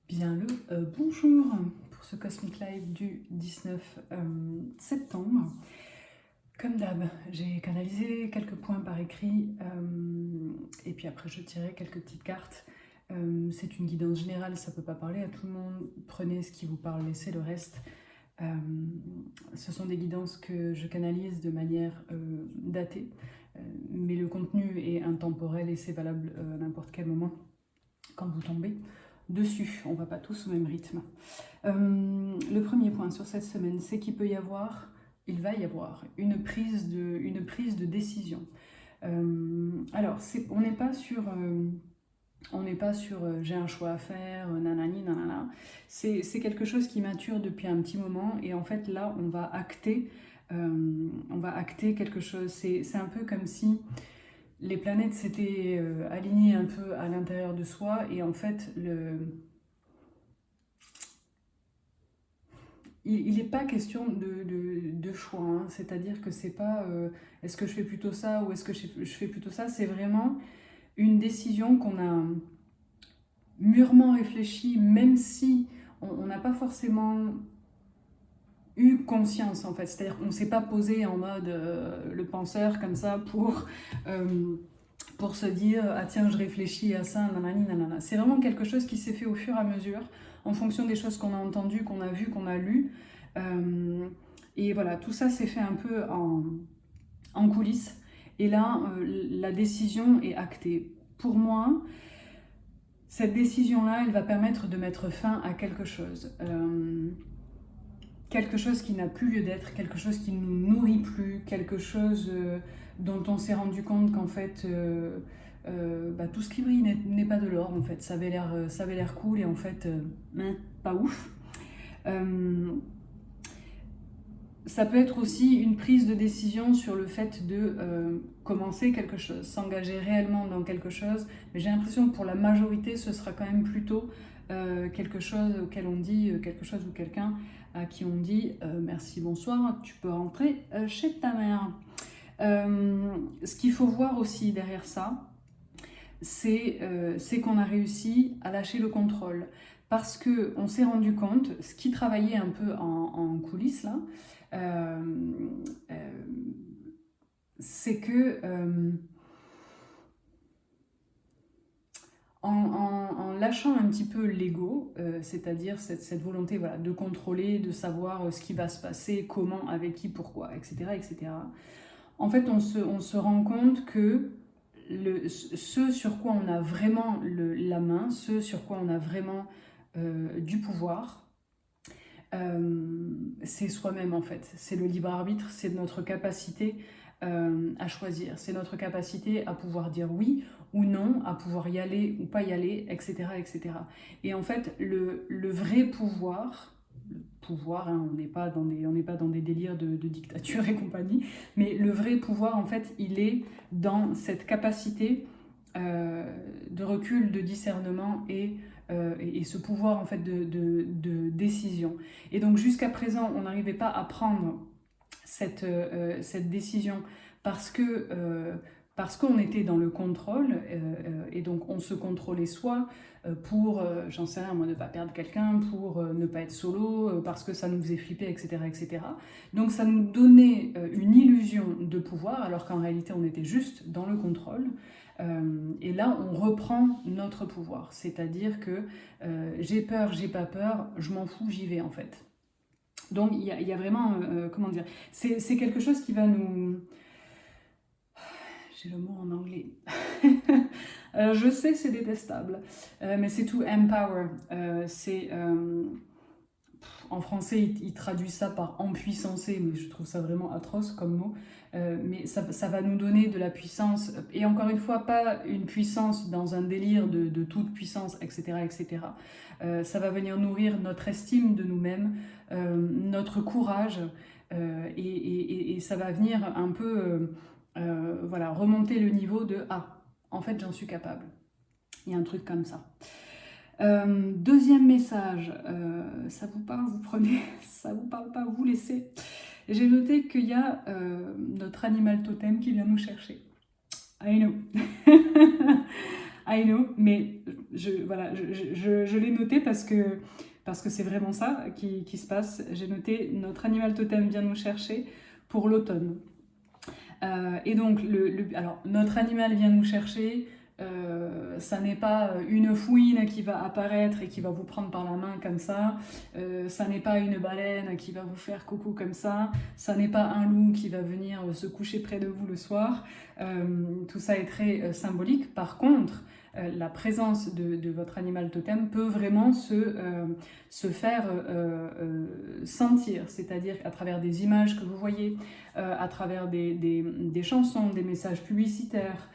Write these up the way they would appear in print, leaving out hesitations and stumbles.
Bien le bonjour pour ce Cosmic Live du 19 septembre. Comme d'hab, j'ai canalisé quelques points par écrit et puis après je tirais quelques petites cartes. C'est une guidance générale, ça ne peut pas parler à tout le monde. Prenez ce qui vous parle, laissez le reste. Ce sont des guidances que je canalise de manière datée, mais le contenu est intemporel et c'est valable à n'importe quel moment quand vous tombez dessus. On ne va pas tous au même rythme. Le premier point sur cette semaine, c'est qu'il il va y avoir une prise de décision. Alors, on n'est pas sur... j'ai un choix à faire, nanani, nanana. C'est quelque chose qui mature depuis un petit moment et en fait là on va acter quelque chose. C'est un peu comme si les planètes s'étaient alignées un peu à l'intérieur de soi et en fait il n'est pas question de choix, hein. C'est-à-dire que c'est pas est-ce que je fais plutôt ça ou est-ce que je fais plutôt ça, c'est vraiment une décision qu'on a mûrement réfléchie, même si on n'a pas forcément eu conscience en fait, c'est-à-dire qu'on ne s'est pas posé en mode le penseur comme ça pour se dire ah tiens je réfléchis à ça, nanani nanana. C'est vraiment quelque chose qui s'est fait au fur et à mesure en fonction des choses qu'on a entendues, qu'on a vues, qu'on a lues. Et voilà, tout ça s'est fait un peu en coulisses. Et là, la décision est actée. Pour moi, cette décision-là, elle va permettre de mettre fin à quelque chose. Quelque chose qui n'a plus lieu d'être, quelque chose qui ne nous nourrit plus, quelque chose dont on s'est rendu compte qu'en fait tout ce qui brille n'est pas de l'or en fait. Ça avait l'air cool et en fait pas ouf. Ça peut être aussi une prise de décision sur le fait de commencer quelque chose, s'engager réellement dans quelque chose, mais j'ai l'impression que pour la majorité ce sera quand même plutôt quelque chose auquel on dit, quelque chose ou quelqu'un à qui on dit merci, bonsoir, tu peux rentrer chez ta mère. Ce qu'il faut voir aussi derrière ça, c'est qu'on a réussi à lâcher le contrôle. Parce qu'on s'est rendu compte, ce qui travaillait un peu en coulisses là, c'est que en lâchant un petit peu l'ego, c'est-à-dire cette volonté voilà, de contrôler, de savoir ce qui va se passer, comment, avec qui, pourquoi, etc. En fait, on se rend compte que ce sur quoi on a vraiment la main, ce sur quoi on a vraiment du pouvoir, c'est soi-même en fait. C'est le libre arbitre, c'est notre capacité à choisir. C'est notre capacité à pouvoir dire oui ou non, à pouvoir y aller ou pas y aller, etc. Et en fait, le vrai pouvoir, hein, on n'est pas dans des délires de dictature et compagnie, mais le vrai pouvoir, en fait, il est dans cette capacité de recul, de discernement et ce pouvoir en fait de décision. Et donc jusqu'à présent, on n'arrivait pas à prendre cette décision parce qu'on était dans le contrôle et donc on se contrôlait soi pour, j'en sais rien moi, ne pas perdre quelqu'un, pour ne pas être solo, parce que ça nous faisait flipper, etc. Donc ça nous donnait une illusion de pouvoir alors qu'en réalité on était juste dans le contrôle. Et là, on reprend notre pouvoir, c'est-à-dire que j'ai peur, j'ai pas peur, je m'en fous, j'y vais en fait. Donc il y a vraiment, comment dire, c'est quelque chose qui va nous... J'ai le mot en anglais. Je sais que c'est détestable, mais c'est to empower. En français, il traduit ça par empuissancer, mais je trouve ça vraiment atroce comme mot. Mais ça va nous donner de la puissance, et encore une fois, pas une puissance dans un délire de toute puissance, etc. Ça va venir nourrir notre estime de nous-mêmes, notre courage, et ça va venir un peu voilà, remonter le niveau de « Ah, en fait, j'en suis capable ». Il y a un truc comme ça. Deuxième message, ça vous parle, vous prenez, ça vous parle pas, vous laissez. J'ai noté qu'il y a notre animal totem qui vient nous chercher. I know. I know, mais voilà, je l'ai noté parce que c'est vraiment ça qui se passe. J'ai noté notre animal totem vient nous chercher pour l'automne. Et donc, alors, notre animal vient nous chercher. Ça n'est pas une fouine qui va apparaître et qui va vous prendre par la main comme ça n'est pas une baleine qui va vous faire coucou comme ça n'est pas un loup qui va venir se coucher près de vous le soir. Tout ça est très symbolique. Par contre, la présence de votre animal totem peut vraiment se faire sentir, c'est-à-dire à travers des images que vous voyez, à travers des chansons, des messages publicitaires,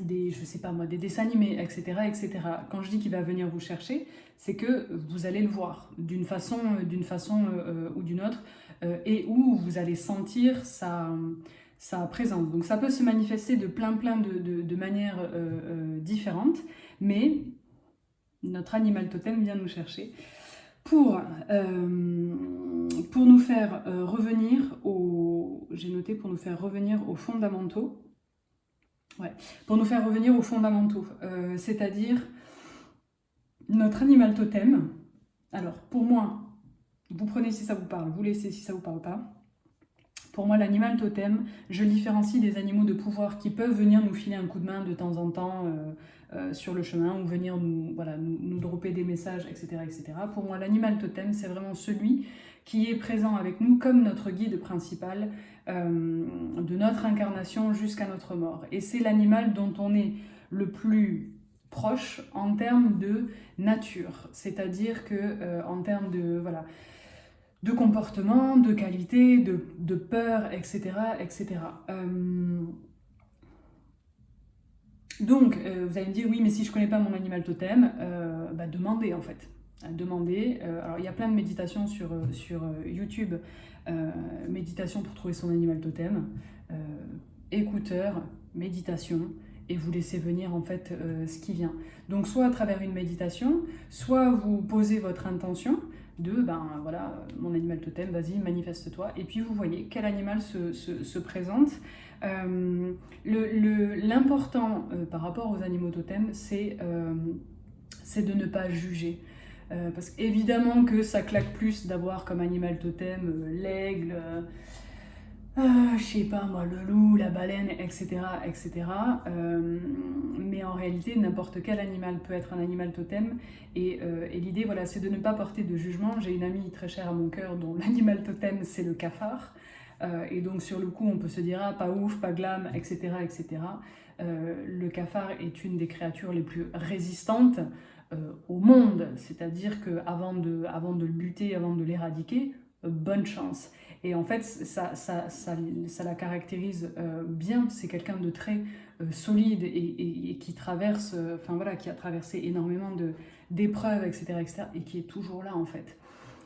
je sais pas moi, des dessins animés, etc., etc. Quand je dis qu'il va venir vous chercher, c'est que vous allez le voir d'une façon ou d'une autre, et où vous allez sentir sa présence. Donc ça peut se manifester de plein de manières différentes, mais notre animal totem vient nous chercher pour nous faire revenir j'ai noté pour nous faire revenir aux fondamentaux. Ouais, pour nous faire revenir aux fondamentaux, c'est-à-dire notre animal totem. Alors, pour moi, vous prenez si ça vous parle, vous laissez si ça vous parle pas. Pour moi, l'animal totem, je le différencie des animaux de pouvoir qui peuvent venir nous filer un coup de main de temps en temps sur le chemin ou venir nous dropper des messages, etc., etc. Pour moi, l'animal totem, c'est vraiment celui qui est présent avec nous comme notre guide principal de notre incarnation jusqu'à notre mort. Et c'est l'animal dont on est le plus proche en termes de nature, c'est-à-dire que en termes de comportement, de qualité, de peur, etc. etc. Donc, vous allez me dire, oui, mais si je ne connais pas mon animal totem, demandez en fait. Demandez. Alors, il y a plein de méditations sur YouTube, méditation pour trouver son animal totem, écouteur, méditation, et vous laissez venir en fait ce qui vient. Donc, soit à travers une méditation, soit vous posez votre intention de, mon animal totem, vas-y, manifeste-toi, et puis vous voyez quel animal se présente. L'important par rapport aux animaux totems, c'est de ne pas juger. Parce qu'évidemment que ça claque plus d'avoir comme animal totem l'aigle, je sais pas moi, le loup, la baleine, etc. etc. Mais en réalité, n'importe quel animal peut être un animal totem. Et l'idée, voilà, c'est de ne pas porter de jugement. J'ai une amie très chère à mon cœur dont l'animal totem, c'est le cafard. Et donc sur le coup, on peut se dire « ah, pas ouf, pas glam, etc. etc. » Le cafard est une des créatures les plus résistantes au monde. C'est-à-dire qu'avant de le buter, avant de l'éradiquer, bonne chance. Et en fait, ça la caractérise bien. C'est quelqu'un de très solide et qui traverse, qui a traversé énormément d'épreuves, etc., etc., et qui est toujours là en fait.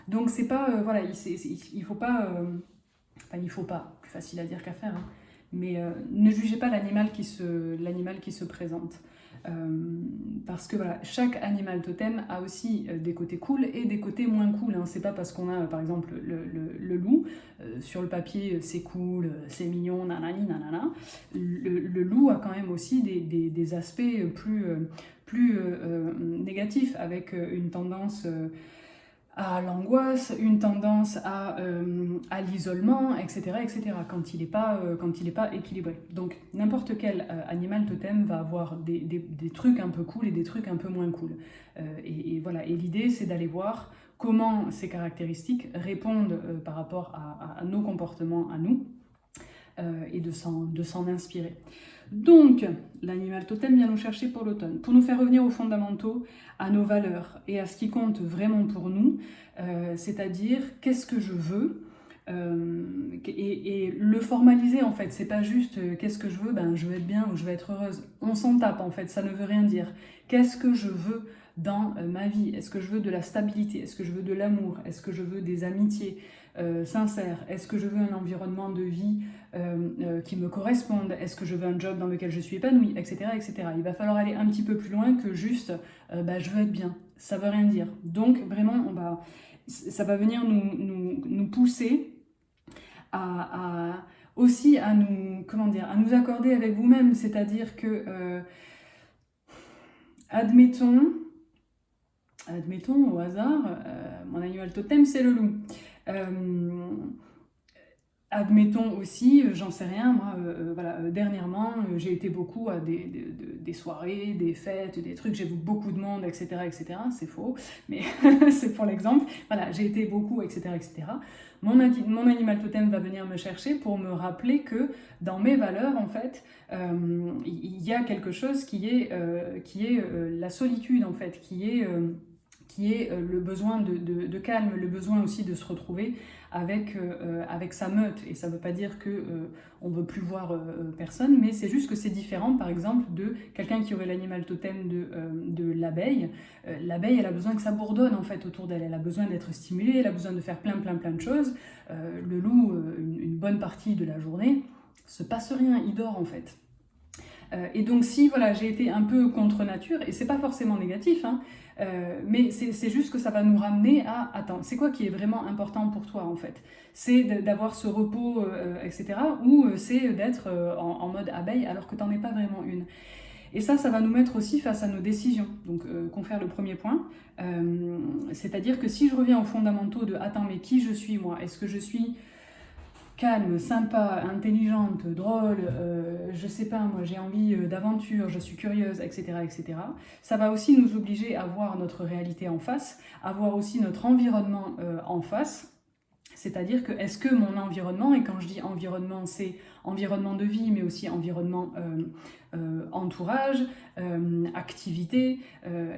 Donc c'est pas, il faut pas, plus facile à dire qu'à faire, hein, mais ne jugez pas l'animal qui se présente. Parce que voilà, chaque animal totem a aussi des côtés cool et des côtés moins cool. Hein. C'est pas parce qu'on a par exemple le loup, sur le papier c'est cool, c'est mignon, nanani, nanana. Le loup a quand même aussi des aspects plus négatifs, avec une tendance à l'angoisse, une tendance à l'isolement, etc., etc., quand il n'est pas équilibré. Donc n'importe quel animal totem va avoir des trucs un peu cool et des trucs un peu moins cool. Et voilà, et l'idée c'est d'aller voir comment ces caractéristiques répondent par rapport à nos comportements, à nous, et de s'en inspirer. Donc, l'animal totem vient nous chercher pour l'automne, pour nous faire revenir aux fondamentaux, à nos valeurs et à ce qui compte vraiment pour nous, c'est-à-dire qu'est-ce que je veux, et le formaliser en fait. C'est pas juste qu'est-ce que je veux, je veux être bien ou je veux être heureuse. On s'en tape en fait, ça ne veut rien dire. Qu'est-ce que je veux dans ma vie? Est-ce que je veux de la stabilité? Est-ce que je veux de l'amour? Est-ce que je veux des amitiés sincères? Est-ce que je veux un environnement de vie qui me corresponde? Est-ce que je veux un job dans lequel je suis épanouie, etc., etc. Il va falloir aller un petit peu plus loin que juste je veux être bien. Ça veut rien dire. Donc vraiment, ça va venir nous pousser aussi à nous accorder avec vous-même. C'est-à-dire que Admettons au hasard, mon animal totem c'est le loup. Admettons aussi, j'en sais rien, moi, voilà, dernièrement, j'ai été beaucoup à des soirées, des fêtes, des trucs, j'ai vu beaucoup de monde, etc., etc., c'est faux, mais c'est pour l'exemple, voilà, j'ai été beaucoup, etc., etc. Mon animal totem va venir me chercher pour me rappeler que dans mes valeurs, en fait, il y a quelque chose qui est la solitude, en fait, qui est le besoin de calme, le besoin aussi de se retrouver avec sa meute. Et ça ne veut pas dire qu'on ne veut plus voir personne, mais c'est juste que c'est différent, par exemple, de quelqu'un qui aurait l'animal totem de l'abeille. L'abeille, elle a besoin que ça bourdonne, en fait, autour d'elle. Elle a besoin d'être stimulée, elle a besoin de faire plein de choses. Le loup, une bonne partie de la journée, se passe rien, il dort, en fait. Et donc si voilà, j'ai été un peu contre nature, et c'est pas forcément négatif, hein, mais c'est juste que ça va nous ramener à, attends, c'est quoi qui est vraiment important pour toi en fait? C'est d'avoir ce repos, etc. Ou c'est d'être en mode abeille alors que t'en es pas vraiment une. Et ça va nous mettre aussi face à nos décisions. Donc, confère le premier point. C'est-à-dire que si je reviens aux fondamentaux de, attends, mais qui je suis moi? Est-ce que je suis calme, sympa, intelligente, drôle, je sais pas, moi j'ai envie d'aventure, je suis curieuse, etc., etc. Ça va aussi nous obliger à voir notre réalité en face, à voir aussi notre environnement en face. C'est-à-dire que est-ce que mon environnement, et quand je dis environnement, c'est environnement de vie, mais aussi environnement entourage, activité,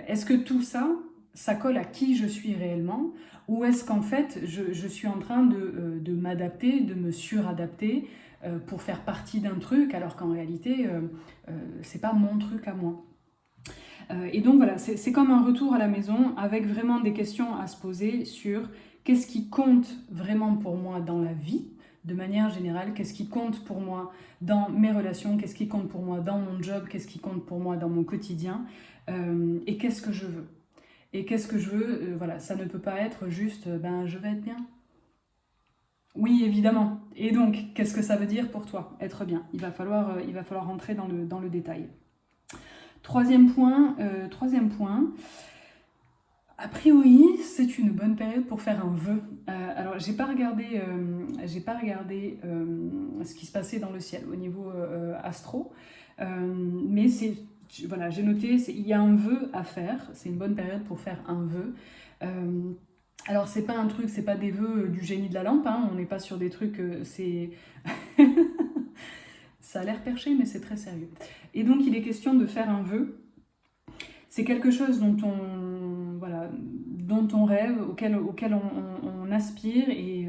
est-ce que tout ça, ça colle à qui je suis réellement, ou est-ce qu'en fait je suis en train de m'adapter, de me suradapter pour faire partie d'un truc, alors qu'en réalité c'est pas mon truc à moi. Et donc voilà, c'est comme un retour à la maison avec vraiment des questions à se poser sur qu'est-ce qui compte vraiment pour moi dans la vie, de manière générale, qu'est-ce qui compte pour moi dans mes relations, qu'est-ce qui compte pour moi dans mon job, qu'est-ce qui compte pour moi dans mon quotidien, et qu'est-ce que je veux. Et qu'est-ce que je veux, voilà, ça ne peut pas être juste, ben je vais être bien. Oui, évidemment. Et donc, qu'est-ce que ça veut dire pour toi, être bien? Il va falloir rentrer dans le détail. Troisième point, a priori, c'est une bonne période pour faire un vœu. Alors, j'ai pas regardé ce qui se passait dans le ciel au niveau astro, mais voilà, j'ai noté, il y a un vœu à faire. C'est une bonne période pour faire un vœu. Alors, c'est pas un truc, c'est pas des vœux du génie de la lampe. Hein, on n'est pas sur des trucs, c'est ça a l'air perché, mais c'est très sérieux. Et donc, il est question de faire un vœu. C'est quelque chose dont on rêve, auquel on aspire, et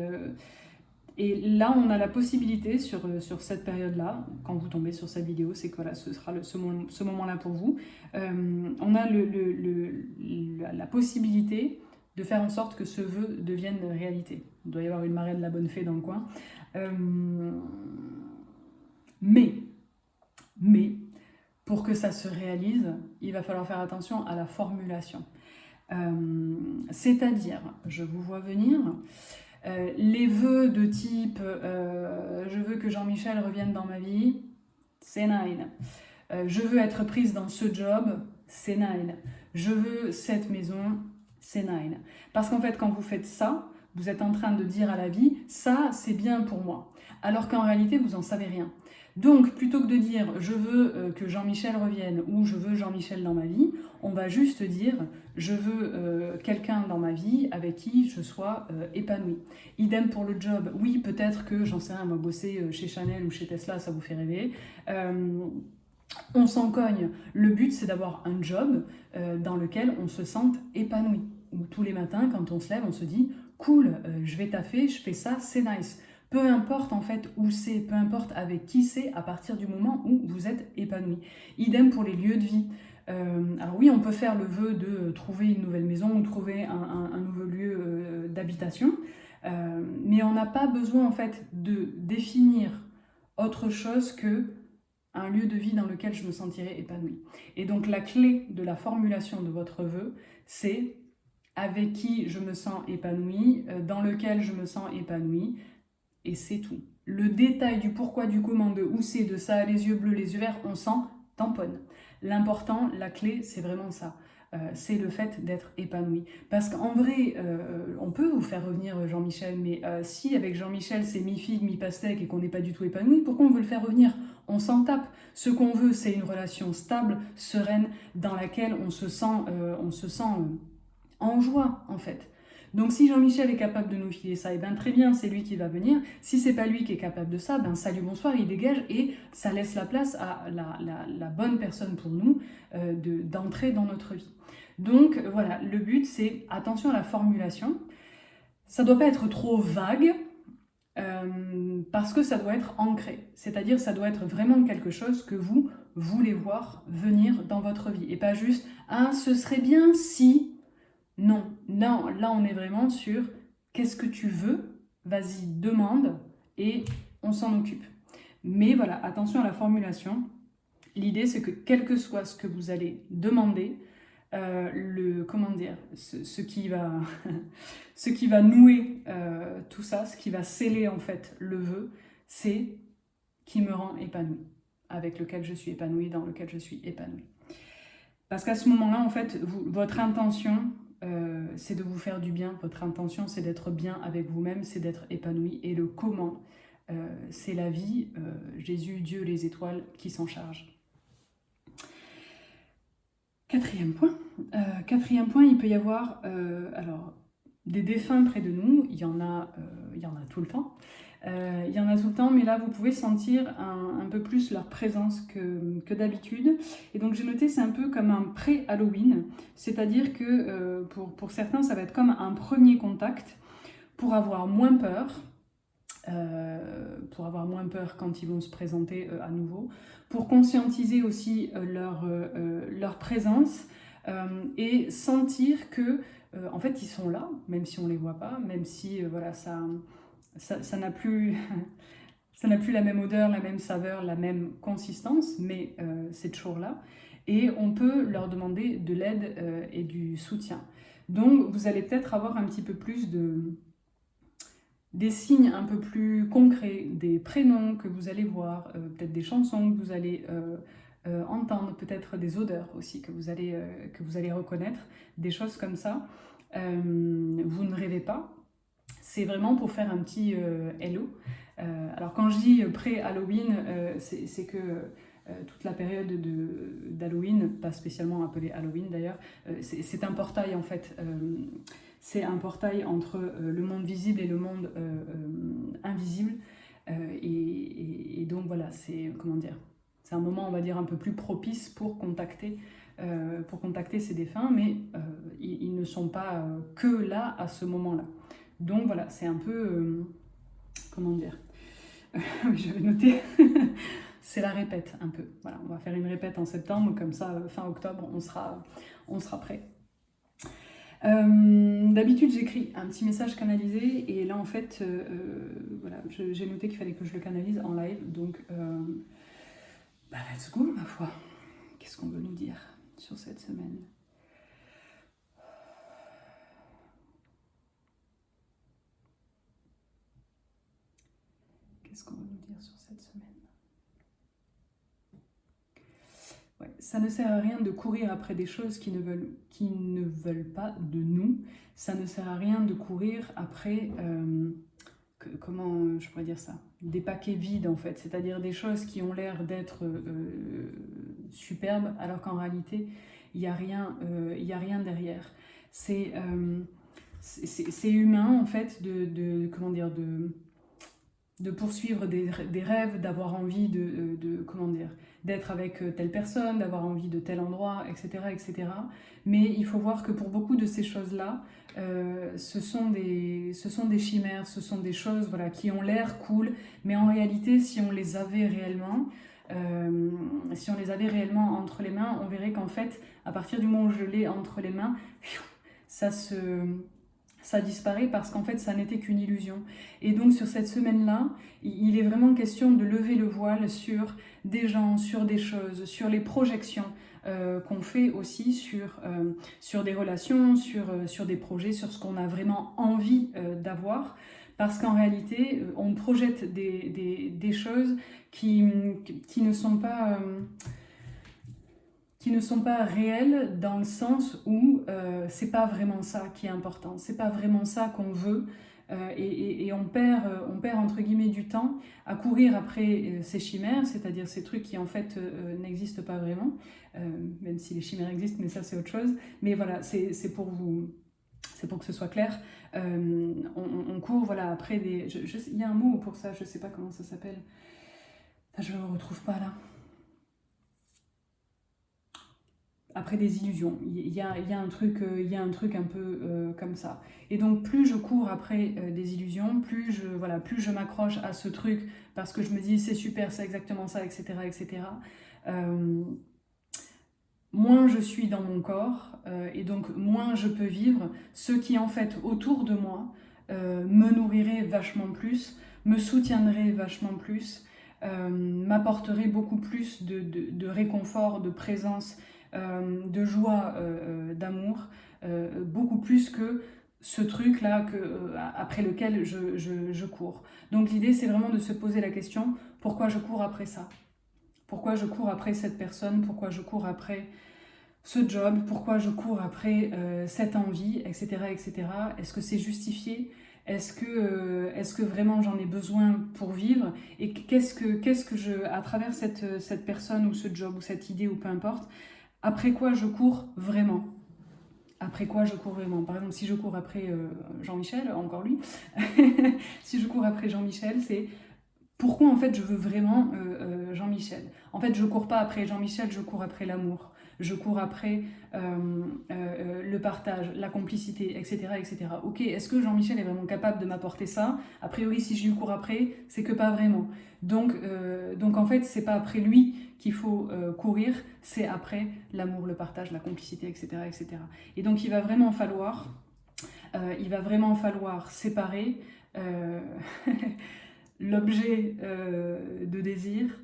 là on a la possibilité sur cette période-là, quand vous tombez sur cette vidéo, c'est que voilà, ce sera ce moment-là pour vous. On a la possibilité de faire en sorte que ce vœu devienne réalité. Il doit y avoir une marraine de la bonne fée dans le coin. Mais, pour que ça se réalise, il va falloir faire attention à la formulation. C'est-à-dire, je vous vois venir, les vœux de type je veux que Jean-Michel revienne dans ma vie, c'est nine. Je veux être prise dans ce job, c'est nine. Je veux cette maison, c'est nine. Parce qu'en fait, quand vous faites ça, vous êtes en train de dire à la vie, ça c'est bien pour moi. Alors qu'en réalité, vous n'en savez rien. Donc, plutôt que de dire je veux que Jean-Michel revienne ou je veux Jean-Michel dans ma vie, on va juste dire je veux quelqu'un dans ma vie avec qui je sois épanouie. Idem pour le job. Oui, peut-être que, j'en sais rien, moi bosser chez Chanel ou chez Tesla, ça vous fait rêver. On s'en cogne. Le but, c'est d'avoir un job dans lequel on se sente épanoui. Où tous les matins, quand on se lève, on se dit cool, je vais taffer, je fais ça, c'est nice. Peu importe en fait où c'est, peu importe avec qui c'est, à partir du moment où vous êtes épanoui. Idem pour les lieux de vie. Alors oui, on peut faire le vœu de trouver une nouvelle maison ou trouver un nouveau lieu d'habitation, mais on n'a pas besoin en fait de définir autre chose que un lieu de vie dans lequel je me sentirai épanouie. Et donc la clé de la formulation de votre vœu, c'est avec qui je me sens épanouie, dans lequel je me sens épanouie, et c'est tout. Le détail du pourquoi, du comment, de où c'est, de ça, les yeux bleus, les yeux verts, on s'en tamponne. L'important, la clé, c'est vraiment ça. C'est le fait d'être épanoui. Parce qu'en vrai, on peut vous faire revenir Jean-Michel, mais si avec Jean-Michel c'est mi-figue, mi-pastèque et qu'on n'est pas du tout épanoui, pourquoi on veut le faire revenir? On s'en tape. Ce qu'on veut, c'est une relation stable, sereine, dans laquelle on se sent en joie, en fait. Donc si Jean-Michel est capable de nous filer ça, et ben très bien, c'est lui qui va venir. Si c'est pas lui qui est capable de ça, ben salut, bonsoir, il dégage et ça laisse la place à la bonne personne pour nous d'entrer dans notre vie. Donc voilà, le but c'est attention à la formulation. Ça doit pas être trop vague parce que ça doit être ancré. C'est-à-dire ça doit être vraiment quelque chose que vous voulez voir venir dans votre vie et pas juste ah ce serait bien si. Non, non, là on est vraiment sur qu'est-ce que tu veux, vas-y, demande et on s'en occupe. Mais voilà, attention à la formulation. L'idée c'est que quel que soit ce que vous allez demander, ce qui va, ce qui va nouer tout ça, ce qui va sceller en fait le vœu, c'est qui me rend épanoui, avec lequel je suis épanouie, dans lequel je suis épanouie. Parce qu'à ce moment-là, en fait, votre intention, c'est de vous faire du bien. Votre intention, c'est d'être bien avec vous-même, c'est d'être épanoui. Et le comment, c'est la vie, Jésus, Dieu, les étoiles qui s'en chargent. Quatrième point, il peut y avoir alors, des défunts près de nous. Il y en a tout le temps. Il y en a tout le temps, mais là vous pouvez sentir un peu plus leur présence que d'habitude. Et donc j'ai noté, c'est un peu comme un pré-Halloween, c'est-à-dire que pour certains ça va être comme un premier contact pour avoir moins peur. Quand ils vont se présenter à nouveau, pour conscientiser aussi leur présence et sentir que en fait ils sont là, même si on ne les voit pas, même si voilà, ça n'a plus ça n'a plus la même odeur, la même saveur, la même consistance, mais c'est toujours là. Et on peut leur demander de l'aide et du soutien. Donc vous allez peut-être avoir un petit peu plus des signes un peu plus concrets, des prénoms que vous allez voir, peut-être des chansons que vous allez entendre, peut-être des odeurs aussi que vous allez reconnaître, des choses comme ça. Vous ne rêvez pas, c'est vraiment pour faire un petit hello. Alors quand je dis pré-Halloween, c'est que toute la période d'Halloween, pas spécialement appelée Halloween d'ailleurs, c'est un portail en fait. C'est un portail entre le monde visible et le monde invisible. Et donc voilà, c'est un moment, on va dire, un peu plus propice pour contacter ces défunts, mais ils ne sont pas que là à ce moment-là. Donc voilà, c'est un peu... j'avais noté... c'est la répète un peu. Voilà, on va faire une répète en septembre, comme ça, fin octobre, on sera prêt. D'habitude j'écris un petit message canalisé et là en fait voilà, j'ai noté qu'il fallait que je le canalise en live, donc let's go ma foi. Qu'est-ce qu'on veut nous dire sur cette semaine? Qu'est-ce qu'on veut nous dire sur cette semaine? Ouais, ça ne sert à rien de courir après des choses qui ne veulent pas de nous. Ça ne sert à rien de courir après, comment je pourrais dire ça? Des paquets vides en fait, c'est-à-dire des choses qui ont l'air d'être superbes, alors qu'en réalité, il n'y a rien derrière. C'est humain en fait de poursuivre des rêves, d'avoir envie d'être avec telle personne, d'avoir envie de tel endroit, etc., etc. Mais il faut voir que pour beaucoup de ces choses-là, ce sont des chimères, ce sont des choses voilà, qui ont l'air cool, mais en réalité, si on les avait réellement entre les mains, on verrait qu'en fait, à partir du moment où je l'ai entre les mains, ça disparaît parce qu'en fait ça n'était qu'une illusion. Et donc sur cette semaine-là, il est vraiment question de lever le voile sur des gens, sur des choses, sur les projections qu'on fait aussi sur des relations, sur des projets, sur ce qu'on a vraiment envie d'avoir. Parce qu'en réalité, on projette des choses qui ne sont pas... qui ne sont pas réelles dans le sens où c'est pas vraiment ça qui est important, c'est pas vraiment ça qu'on veut. Et on perd entre guillemets du temps à courir après ces chimères, c'est-à-dire ces trucs qui en fait n'existent pas vraiment, même si les chimères existent, mais ça c'est autre chose. Mais voilà, c'est pour que ce soit clair. On court voilà, après des... Il y a un mot pour ça, je sais pas comment ça s'appelle. Enfin, je ne le retrouve pas là. Après des illusions, il y a un truc un peu comme ça. Et donc plus je cours après des illusions, plus je m'accroche à ce truc parce que je me dis c'est super, c'est exactement ça, etc. etc. Moins je suis dans mon corps et donc moins je peux vivre ce qui en fait autour de moi me nourrirait vachement plus, me soutiendrait vachement plus, m'apporterait beaucoup plus de réconfort, de présence, de joie, d'amour, beaucoup plus que ce truc-là après lequel je cours. Donc l'idée, c'est vraiment de se poser la question, pourquoi je cours après ça? Pourquoi je cours après cette personne? Pourquoi je cours après ce job? Pourquoi je cours après cette envie, etc. etc. Est-ce que c'est justifié? Est-ce que vraiment j'en ai besoin pour vivre? Et qu'est-ce que je, à travers cette personne ou ce job ou cette idée ou peu importe, après quoi je cours vraiment? Après quoi je cours vraiment? Par exemple, si je cours après Jean-Michel, encore lui, si je cours après Jean-Michel, c'est pourquoi en fait je veux vraiment Jean-Michel? En fait, je cours pas après Jean-Michel, je cours après l'amour. Je cours après le partage, la complicité, etc. etc. Ok, est-ce que Jean-Michel est vraiment capable de m'apporter ça? A priori, si je lui cours après, c'est que pas vraiment. Donc en fait, c'est pas après lui qu'il faut courir, c'est après l'amour, le partage, la complicité, etc. etc. Et donc il va vraiment falloir séparer l'objet de désir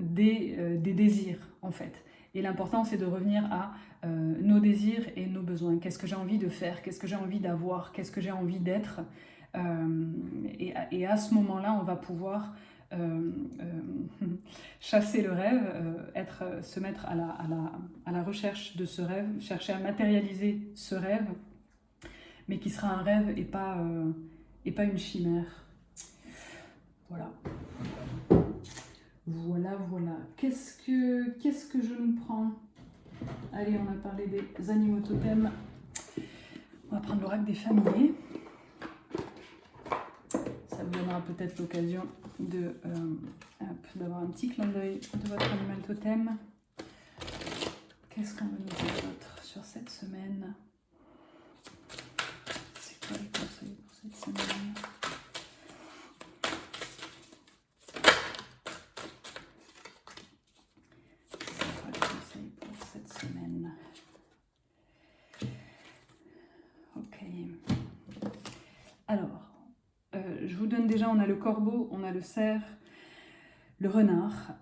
des désirs en fait. Et l'important c'est de revenir à nos désirs et nos besoins. Qu'est-ce que j'ai envie de faire? Qu'est-ce que j'ai envie d'avoir? Qu'est-ce que j'ai envie d'être? Et à ce moment-là, on va pouvoir chasser le rêve, se mettre à la recherche de ce rêve, chercher à matérialiser ce rêve, mais qui sera un rêve et pas une chimère. Voilà. Voilà. Qu'est-ce que je nous prends? Allez, on a parlé des animaux totems. On va prendre l'oracle des familles. Ça vous donnera peut-être l'occasion d'avoir un petit clin d'œil de votre animal totem. Qu'est-ce qu'on veut nous dire d'autre sur cette semaine? C'est quoi les conseils pour cette semaine? Alors, je vous donne déjà, on a le corbeau, on a le cerf, le renard.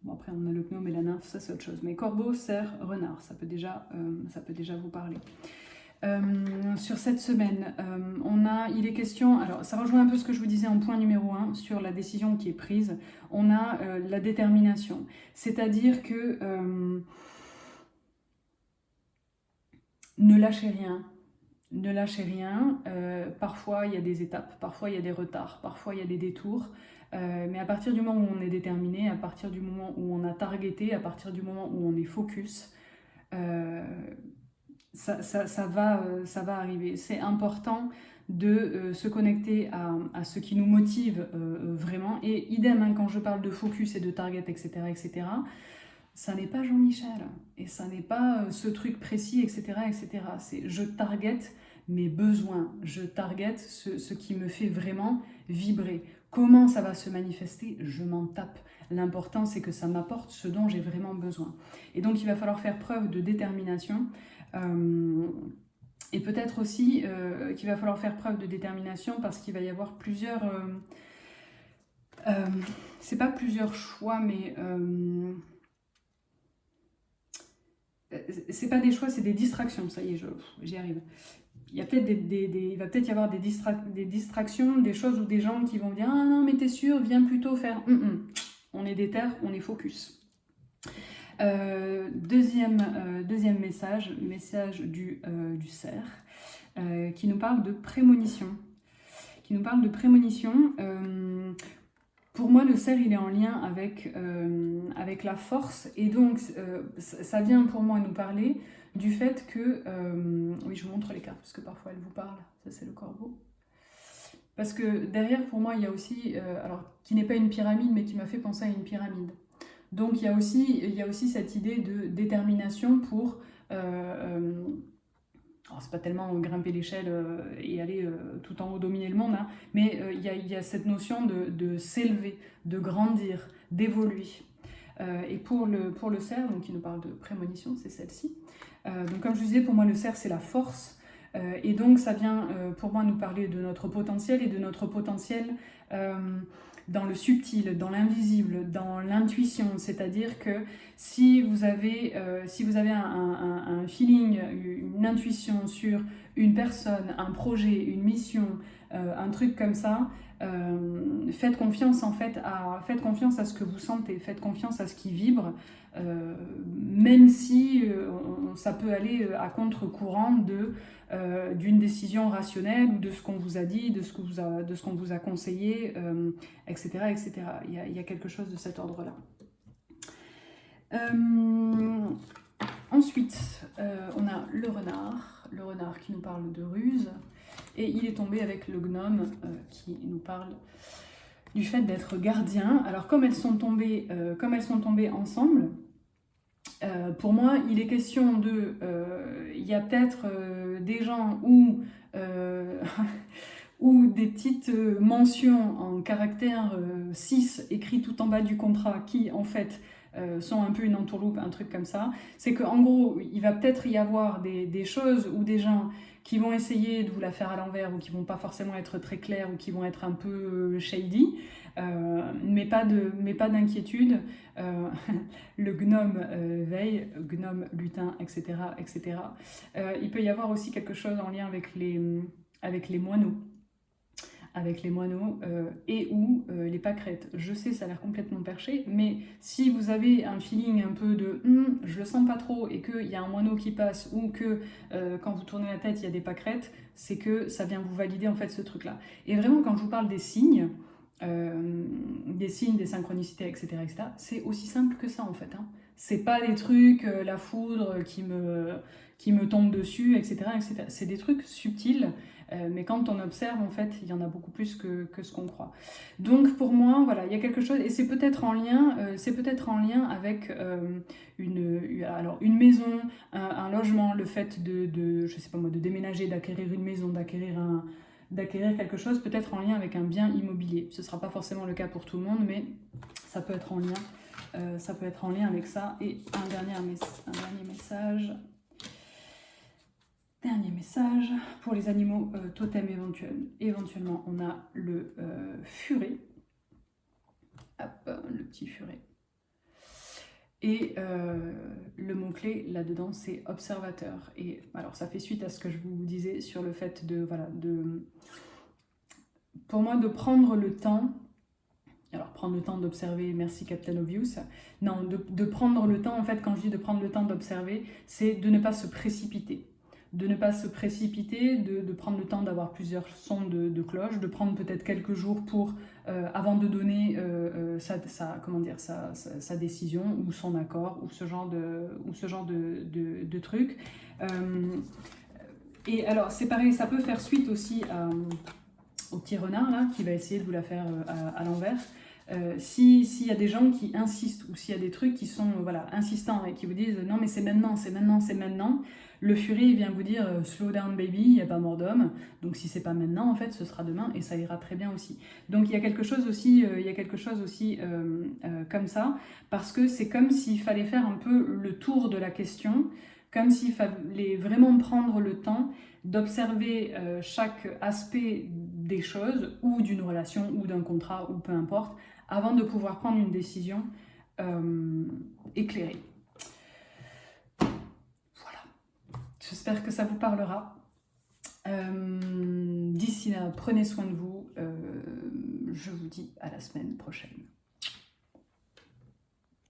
Bon, après, on a le gnome et la nymphe, ça c'est autre chose. Mais corbeau, cerf, renard, ça peut déjà vous parler. Sur cette semaine, il est question, alors ça rejoint un peu ce que je vous disais en point numéro 1 sur la décision qui est prise. On a la détermination, c'est-à-dire que ne lâchez rien. Ne lâchez rien, parfois il y a des étapes, parfois il y a des retards, parfois il y a des détours, mais à partir du moment où on est déterminé, à partir du moment où on a targeté, à partir du moment où on est focus, ça va arriver. C'est important de se connecter à ce qui nous motive vraiment, et idem, hein, quand je parle de focus et de target, etc., etc., ça n'est pas Jean-Michel, et ça n'est pas ce truc précis, etc., etc. C'est je target mes besoins, je target ce qui me fait vraiment vibrer. Comment ça va se manifester? Je m'en tape. L'important, c'est que ça m'apporte ce dont j'ai vraiment besoin. Et donc, il va falloir faire preuve de détermination. Et peut-être aussi qu'il va falloir faire preuve de détermination parce qu'il va y avoir plusieurs... c'est pas plusieurs choix, mais... c'est pas des choix, c'est des distractions. Ça y est, j'y arrive. Il va peut-être y avoir des distractions, des choses ou des gens qui vont dire « Ah non, mais t'es sûr, viens plutôt faire... On est déter, on est focus. » Deuxième message du cerf, qui nous parle de prémonition. Pour moi, le cerf, il est en lien avec la force, et donc ça vient pour moi nous parler du fait que... oui, je vous montre les cartes, parce que parfois elles vous parlent. Ça, c'est le corbeau. Parce que derrière, pour moi, il y a aussi... alors, qui n'est pas une pyramide, mais qui m'a fait penser à une pyramide. Donc, il y a aussi cette idée de détermination pour... alors, c'est pas tellement grimper l'échelle et aller tout en haut dominer le monde, hein, mais il y a cette notion de s'élever, de grandir, d'évoluer. Et pour le cerf, donc, qui nous parle de prémonition, c'est celle-ci. Donc, comme je vous disais, pour moi, le cerf, c'est la force. Et donc, ça vient pour moi nous parler de notre potentiel, et de notre potentiel dans le subtil, dans l'invisible, dans l'intuition. C'est-à-dire que si vous avez un feeling, une intuition sur une personne, un projet, une mission, un truc comme ça, faites confiance à ce que vous sentez, faites confiance à ce qui vibre, même si ça peut aller à contre-courant d'une décision rationnelle, ou de ce qu'on vous a dit, de ce qu'on vous a conseillé, etc. etc. Il y a quelque chose de cet ordre-là. Ensuite, on a le renard qui nous parle de ruse, et il est tombé avec le gnome qui nous parle du fait d'être gardien. Alors comme elles sont tombées ensemble, pour moi, il est question de... il y a peut-être des gens ou des petites mentions en caractère 6 écrits tout en bas du contrat qui, en fait, sont un peu une entourloupe, un truc comme ça. C'est qu'en gros, il va peut-être y avoir des choses ou des gens qui vont essayer de vous la faire à l'envers, ou qui vont pas forcément être très clairs, ou qui vont être un peu shady, mais pas d'inquiétude. Le gnome veille, gnome, lutin, etc. etc. Il peut y avoir aussi quelque chose en lien avec les moineaux. Et ou les pâquerettes. Je sais, ça a l'air complètement perché, mais si vous avez un feeling un peu de je le sens pas trop, et qu'il y a un moineau qui passe, ou que quand vous tournez la tête il y a des pâquerettes, c'est que ça vient vous valider en fait ce truc-là. Et vraiment, quand je vous parle des signes, des synchronicités, etc., c'est aussi simple que ça en fait. Hein. C'est pas des trucs, la foudre qui me tombe dessus, etc., etc. C'est des trucs subtils. Mais quand on observe, en fait, il y en a beaucoup plus que ce qu'on croit. Donc pour moi, voilà, il y a quelque chose, et c'est peut-être en lien avec une maison, un logement, le fait je sais pas moi, de déménager, d'acquérir une maison, d'acquérir quelque chose, peut-être en lien avec un bien immobilier. Ce ne sera pas forcément le cas pour tout le monde, mais ça peut être en lien avec ça. Et un dernier message. Dernier message, pour les animaux totems éventuellement, on a le furet. Hop, le petit furet. Et le mot-clé là-dedans, c'est observateur. Et alors, ça fait suite à ce que je vous disais sur le fait pour moi, de prendre le temps. Alors, prendre le temps d'observer, merci Captain Obvious. Non, de prendre le temps, en fait, quand je dis de prendre le temps d'observer, c'est de ne pas se précipiter. De ne pas se précipiter, de prendre le temps d'avoir plusieurs sons de cloche, de prendre peut-être quelques jours avant de donner sa décision, ou son accord, ou ce genre de truc. Et alors, c'est pareil, ça peut faire suite aussi au petit renard, là, qui va essayer de vous la faire à l'envers. S'il y a des gens qui insistent, ou s'il y a des trucs qui sont insistants, et qui vous disent non mais c'est maintenant, le furet il vient vous dire slow down baby, il n'y a pas mort d'homme, donc si c'est pas maintenant en fait ce sera demain, et ça ira très bien aussi. Donc il y a quelque chose aussi, comme ça, parce que c'est comme s'il fallait faire un peu le tour de la question, comme s'il fallait vraiment prendre le temps d'observer chaque aspect des choses, ou d'une relation, ou d'un contrat, ou peu importe, avant de pouvoir prendre une décision éclairée. Voilà. J'espère que ça vous parlera. D'ici là, prenez soin de vous. Je vous dis à la semaine prochaine.